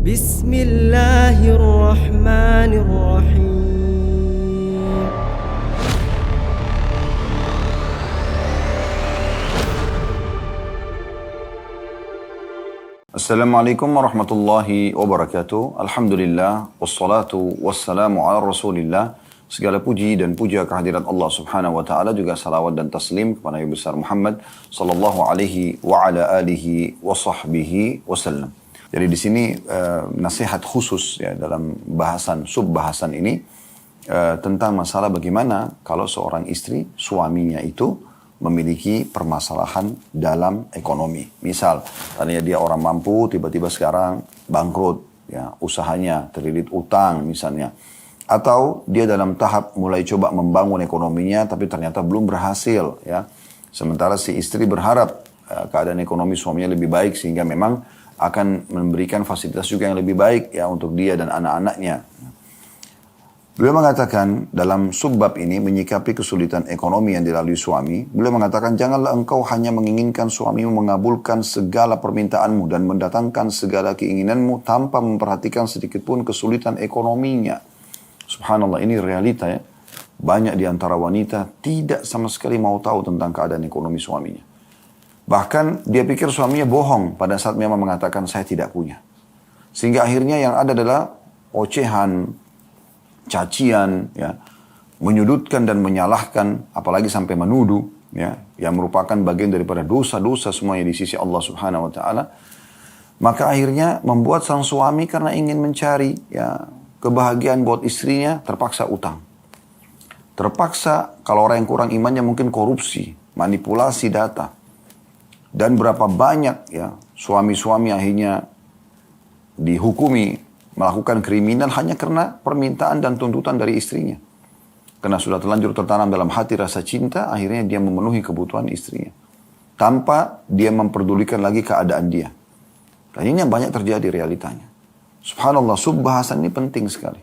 Bismillahirrahmanirrahim. Assalamualaikum warahmatullahi wabarakatuh. Alhamdulillah, wassalatu wassalamu ala rasulillah. Segala puji dan puja kehadirat Allah subhanahu wa ta'ala, juga salawat dan taslim kepada Nabi besar Muhammad sallallahu alaihi wa ala alihi wa sahbihi wasallam. Jadi di sini nasihat khusus ya dalam sub-bahasan ini tentang masalah bagaimana kalau seorang istri, suaminya itu memiliki permasalahan dalam ekonomi. Misal, tadinya dia orang mampu, tiba-tiba sekarang bangkrut, ya, usahanya terlilit utang misalnya. Atau dia dalam tahap mulai coba membangun ekonominya, tapi ternyata belum berhasil. Ya. Sementara si istri berharap keadaan ekonomi suaminya lebih baik, sehingga memang akan memberikan fasilitas juga yang lebih baik ya untuk dia dan anak-anaknya. Beliau mengatakan dalam subbab ini menyikapi kesulitan ekonomi yang dilalui suami. Beliau mengatakan, janganlah engkau hanya menginginkan suamimu mengabulkan segala permintaanmu dan mendatangkan segala keinginanmu tanpa memperhatikan sedikit pun kesulitan ekonominya. Subhanallah, ini realita ya. Banyak di antara wanita tidak sama sekali mau tahu tentang keadaan ekonomi suaminya. Bahkan dia pikir suaminya bohong pada saat memang mengatakan saya tidak punya. Sehingga akhirnya yang ada adalah ocehan, cacian, ya, menyudutkan dan menyalahkan, apalagi sampai menuduh, ya, yang merupakan bagian daripada dosa-dosa semuanya di sisi Allah Subhanahu Wa Taala. Maka akhirnya membuat sang suami karena ingin mencari ya kebahagiaan buat istrinya terpaksa utang. Terpaksa kalau orang yang kurang imannya mungkin korupsi, manipulasi data. Dan berapa banyak ya suami-suami akhirnya dihukumi melakukan kriminal hanya karena permintaan dan tuntutan dari istrinya. Karena sudah terlanjur tertanam dalam hati rasa cinta, akhirnya dia memenuhi kebutuhan istrinya. Tanpa dia memperdulikan lagi keadaan dia. Dan ini yang banyak terjadi realitanya. Subhanallah, sub-bahasan ini penting sekali.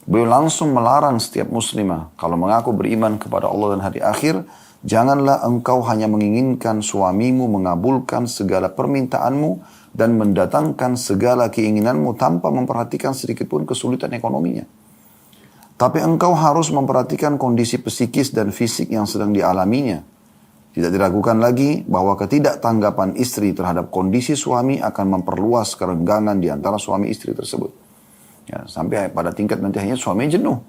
Beliau langsung melarang setiap muslimah kalau mengaku beriman kepada Allah dan hari akhir, janganlah engkau hanya menginginkan suamimu mengabulkan segala permintaanmu dan mendatangkan segala keinginanmu tanpa memperhatikan sedikit pun kesulitan ekonominya. Tapi engkau harus memperhatikan kondisi psikis dan fisik yang sedang dialaminya. Tidak diragukan lagi bahwa ketidaktanggapan istri terhadap kondisi suami akan memperluas kerenggangan di antara suami istri tersebut. Ya, sampai pada tingkat nanti hanya suami jenuh.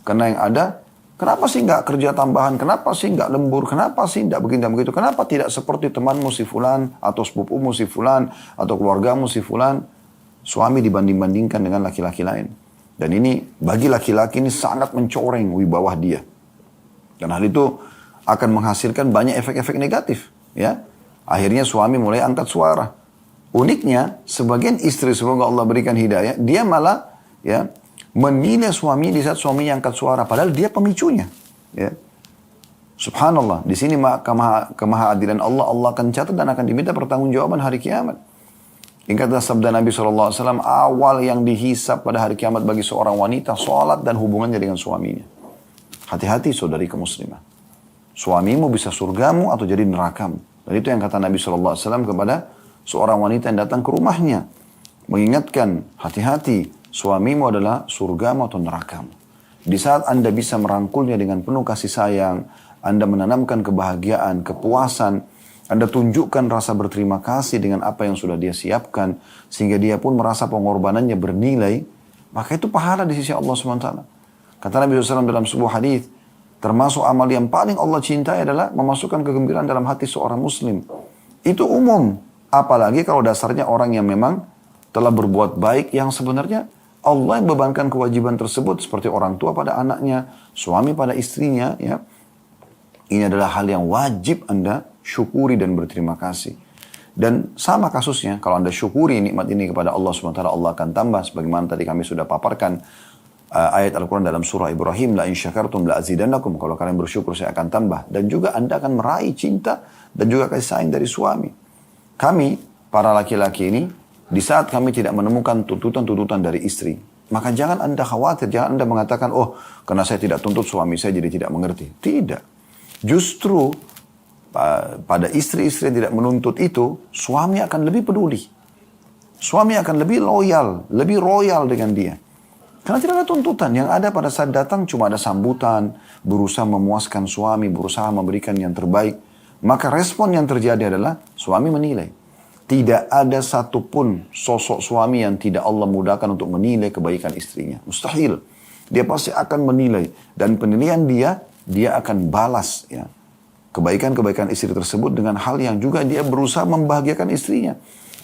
Karena yang ada, kenapa sih nggak kerja tambahan? Kenapa sih nggak lembur? Kenapa sih nggak begini dan begitu? Kenapa tidak seperti temanmu si fulan, atau sepupumu si fulan, atau keluargamu si fulan? Suami dibanding-bandingkan dengan laki-laki lain. Dan ini bagi laki-laki ini sangat mencoreng wibawa dia. Dan hal itu akan menghasilkan banyak efek-efek negatif. Ya, akhirnya suami mulai angkat suara. Uniknya, sebagian istri semoga Allah berikan hidayah, dia malah ya menilai suami di saat suaminya angkat suara, padahal dia pemicunya. Ya. Subhanallah, di sini kemahaadilan Allah, Allah akan catat dan akan diminta pertanggungjawaban hari kiamat. Ingatlah sabda Nabi SAW, awal yang dihisap pada hari kiamat bagi seorang wanita, salat dan hubungannya dengan suaminya. Hati-hati saudari muslimah. Suamimu bisa surgamu atau jadi nerakamu. Dan itu yang kata Nabi SAW kepada seorang wanita yang datang ke rumahnya. Mengingatkan, hati-hati, suamimu adalah surgamu atau nerakamu. Di saat Anda bisa merangkulnya dengan penuh kasih sayang, Anda menanamkan kebahagiaan, kepuasan, Anda tunjukkan rasa berterima kasih dengan apa yang sudah dia siapkan, sehingga dia pun merasa pengorbanannya bernilai, maka itu pahala di sisi Allah SWT. Kata Nabi SAW dalam sebuah hadis, termasuk amal yang paling Allah cintai adalah memasukkan kegembiraan dalam hati seorang muslim. Itu umum. Apalagi kalau dasarnya orang yang memang telah berbuat baik yang sebenarnya Allah yang bebankan kewajiban tersebut seperti orang tua pada anaknya, suami pada istrinya. Ya. Ini adalah hal yang wajib Anda syukuri dan berterima kasih. Dan sama kasusnya kalau Anda syukuri nikmat ini kepada Allah SWT, Allah akan tambah. Sebagaimana tadi kami sudah paparkan ayat Al-Quran dalam surah Ibrahim, la in syakartum la azidannakum, kalau kalian bersyukur saya akan tambah. Dan juga Anda akan meraih cinta dan juga kasih sayang dari suami. Kami, para laki-laki ini, di saat kami tidak menemukan tuntutan-tuntutan dari istri, maka jangan Anda khawatir, jangan Anda mengatakan, oh karena saya tidak tuntut suami saya jadi tidak mengerti. Tidak. Justru pada istri-istri yang tidak menuntut itu, suami akan lebih peduli. suami akan lebih loyal, lebih royal dengan dia. Karena tidak ada tuntutan, yang ada pada saat datang cuma ada sambutan, berusaha memuaskan suami, berusaha memberikan yang terbaik. Maka respon yang terjadi adalah suami menilai. Tidak ada satupun sosok suami yang tidak Allah mudahkan untuk menilai kebaikan istrinya. Mustahil. Dia pasti akan menilai. Dan penilaian dia akan balas ya kebaikan-kebaikan istri tersebut dengan hal yang juga dia berusaha membahagiakan istrinya.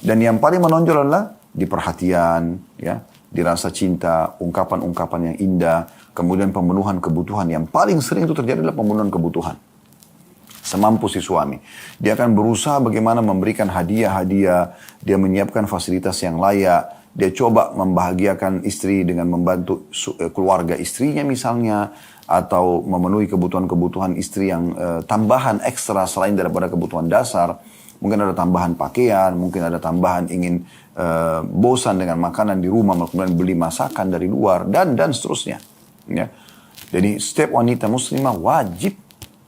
Dan yang paling menonjol adalah di perhatian, ya, di rasa cinta, ungkapan-ungkapan yang indah, kemudian pemenuhan kebutuhan. Yang paling sering itu terjadi adalah pemenuhan kebutuhan. Semampu si suami. Dia akan berusaha bagaimana memberikan hadiah-hadiah, dia menyiapkan fasilitas yang layak, dia coba membahagiakan istri dengan membantu keluarga istrinya misalnya, atau memenuhi kebutuhan-kebutuhan istri yang tambahan ekstra selain daripada kebutuhan dasar. Mungkin ada tambahan pakaian, mungkin ada tambahan ingin bosan dengan makanan di rumah, kemudian beli masakan dari luar, dan seterusnya. Ya. Jadi setiap wanita muslimah wajib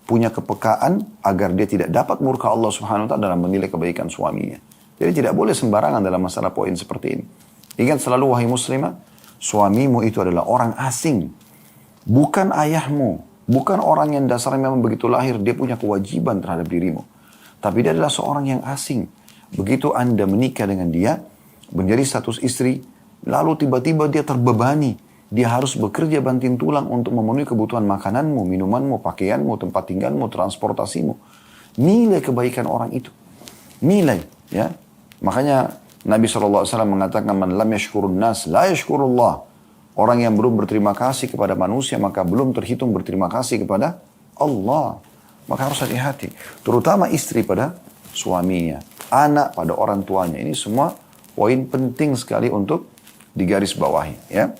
punya kepekaan agar dia tidak dapat murka Allah Subhanahu wa taala dalam menilai kebaikan suaminya. Jadi tidak boleh sembarangan dalam masalah poin seperti ini. Ingat selalu wahai muslimah, suamimu itu adalah orang asing. Bukan ayahmu, bukan orang yang dasarnya memang begitu lahir, dia punya kewajiban terhadap dirimu. Tapi dia adalah seorang yang asing. Begitu Anda menikah dengan dia, menjadi status istri, lalu tiba-tiba dia terbebani. Dia harus bekerja banting tulang untuk memenuhi kebutuhan makananmu, minumanmu, pakaianmu, tempat tinggalmu, transportasimu. Nilai kebaikan orang itu. Nilai. Ya. Makanya Nabi SAW mengatakan, Man lam yashkurun nas, la yashkurullah. Orang yang belum berterima kasih kepada manusia, maka belum terhitung berterima kasih kepada Allah. Maka harus hati-hati. Terutama istri pada suaminya. Anak pada orang tuanya. Ini semua poin penting sekali untuk digarisbawahi. Ya.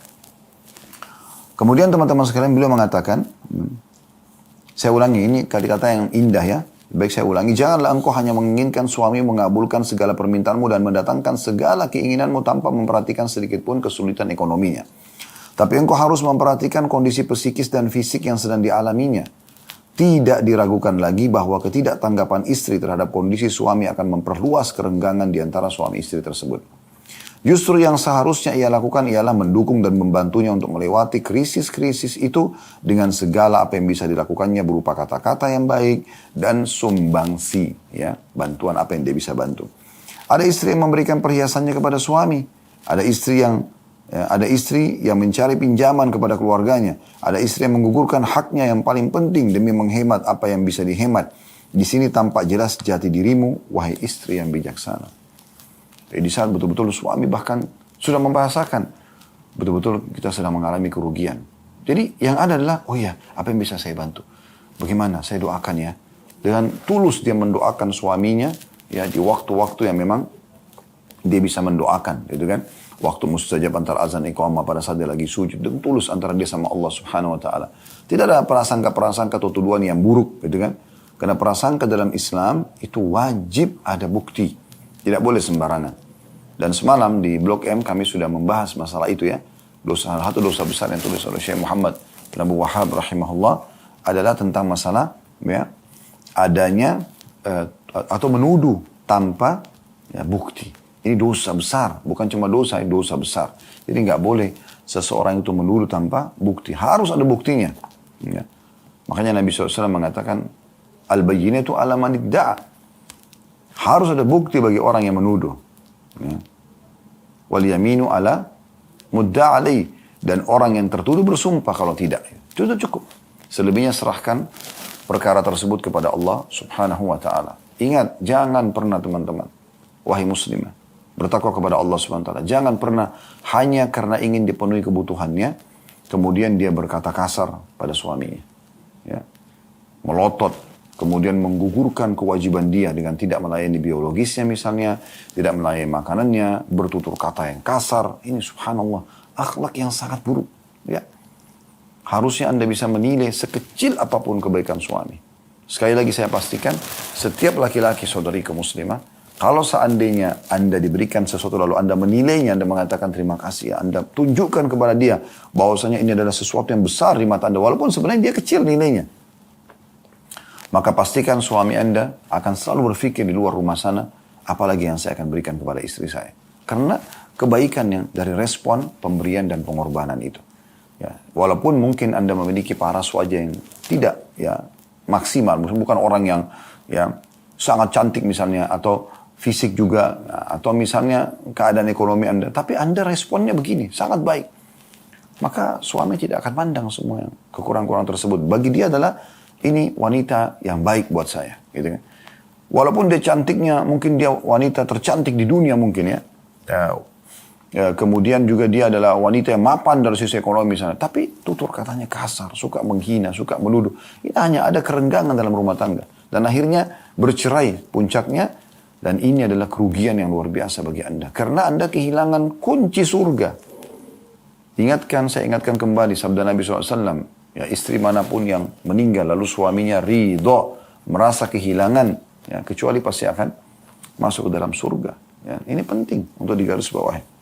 Kemudian teman-teman sekalian beliau mengatakan, saya ulangi ini kata-kata yang indah ya. Baik saya ulangi, janganlah engkau hanya menginginkan suami mengabulkan segala permintaanmu dan mendatangkan segala keinginanmu tanpa memperhatikan sedikit pun kesulitan ekonominya. Tapi engkau harus memperhatikan kondisi psikis dan fisik yang sedang dialaminya. Tidak diragukan lagi bahwa ketidaktanggapan istri terhadap kondisi suami akan memperluas kerenggangan di antara suami istri tersebut. Justru yang seharusnya ia lakukan ialah mendukung dan membantunya untuk melewati krisis-krisis itu dengan segala apa yang bisa dilakukannya berupa kata-kata yang baik dan sumbangsi, ya, bantuan apa yang dia bisa bantu. Ada istri yang memberikan perhiasannya kepada suami, ada istri yang mencari pinjaman kepada keluarganya, ada istri yang menggugurkan haknya yang paling penting demi menghemat apa yang bisa dihemat. Di sini tampak jelas jati dirimu, wahai istri yang bijaksana. Di saat betul-betul suami bahkan sudah membahasakan, betul-betul kita sedang mengalami kerugian. Jadi yang ada adalah, oh ya, apa yang bisa saya bantu? Bagaimana? Saya doakan ya. Dengan tulus dia mendoakan suaminya, ya di waktu-waktu yang memang dia bisa mendoakan, gitu kan? Waktu mustajab antara azan iqamah pada saat dia lagi sujud, dan tulus antara dia sama Allah Subhanahu wa taala. Tidak ada prasangka-prasangka atau tuduhan yang buruk, gitu kan? Karena prasangka dalam Islam itu wajib ada bukti. Tidak boleh sembarangan. Dan semalam di Blok M kami sudah membahas masalah itu ya. Satu dosa besar yang tulis oleh Syekh Muhammad bin Abdul Wahhab rahimahullah adalah tentang masalah ya, adanya atau menuduh tanpa ya, bukti. Ini dosa besar, bukan cuma dosa, ini dosa besar. Jadi nggak boleh seseorang itu menuduh tanpa bukti. Harus ada buktinya. Ya. Makanya Nabi SAW mengatakan, Al-bayyinatu ala man idda'a. Harus ada bukti bagi orang yang menuduh. Ya. Wal yaminu ala mudda' alaih. Dan orang yang tertuduh bersumpah kalau tidak. Itu cukup. Selebihnya serahkan perkara tersebut kepada Allah Subhanahu wa ta'ala. Ingat, jangan pernah teman-teman, wahai muslimah, bertakwa kepada Allah Subhanahu wa ta'ala. Jangan pernah hanya karena ingin dipenuhi kebutuhannya, kemudian dia berkata kasar pada suaminya. Ya. Melotot. Kemudian menggugurkan kewajiban dia dengan tidak melayani biologisnya misalnya, tidak melayani makanannya, bertutur kata yang kasar. Ini subhanallah, akhlak yang sangat buruk. Ya. Harusnya Anda bisa menilai sekecil apapun kebaikan suami. Sekali lagi saya pastikan, setiap laki-laki saudariku muslimah, kalau seandainya Anda diberikan sesuatu lalu Anda menilainya, Anda mengatakan terima kasih, Anda tunjukkan kepada dia bahwasanya ini adalah sesuatu yang besar di mata Anda, walaupun sebenarnya dia kecil nilainya. Maka pastikan suami Anda akan selalu berpikir di luar rumah sana, apalagi yang saya akan berikan kepada istri saya. Karena kebaikan yang dari respon pemberian dan pengorbanan itu. Ya, walaupun mungkin Anda memiliki paras wajah yang tidak ya maksimal, bukan orang yang ya sangat cantik misalnya, atau fisik juga, atau misalnya keadaan ekonomi Anda, tapi Anda responnya begini, sangat baik. Maka suami tidak akan pandang semua kekurangan-kekurangan tersebut. Bagi dia adalah ini wanita yang baik buat saya, gitu kan. Walaupun dia cantiknya, mungkin dia wanita tercantik di dunia mungkin ya. Kemudian juga dia adalah wanita yang mapan dari sisi ekonomi sana. Tapi tutur katanya kasar, suka menghina, suka menuduh. Ini hanya ada kerenggangan dalam rumah tangga. Dan akhirnya bercerai puncaknya. Dan ini adalah kerugian yang luar biasa bagi Anda. Karena Anda kehilangan kunci surga. Saya ingatkan kembali sabda Nabi SAW. Ya, istri manapun yang meninggal lalu suaminya ridho, merasa kehilangan, ya, kecuali pasti akan masuk ke dalam surga. Ya, ini penting untuk digarisbawahi.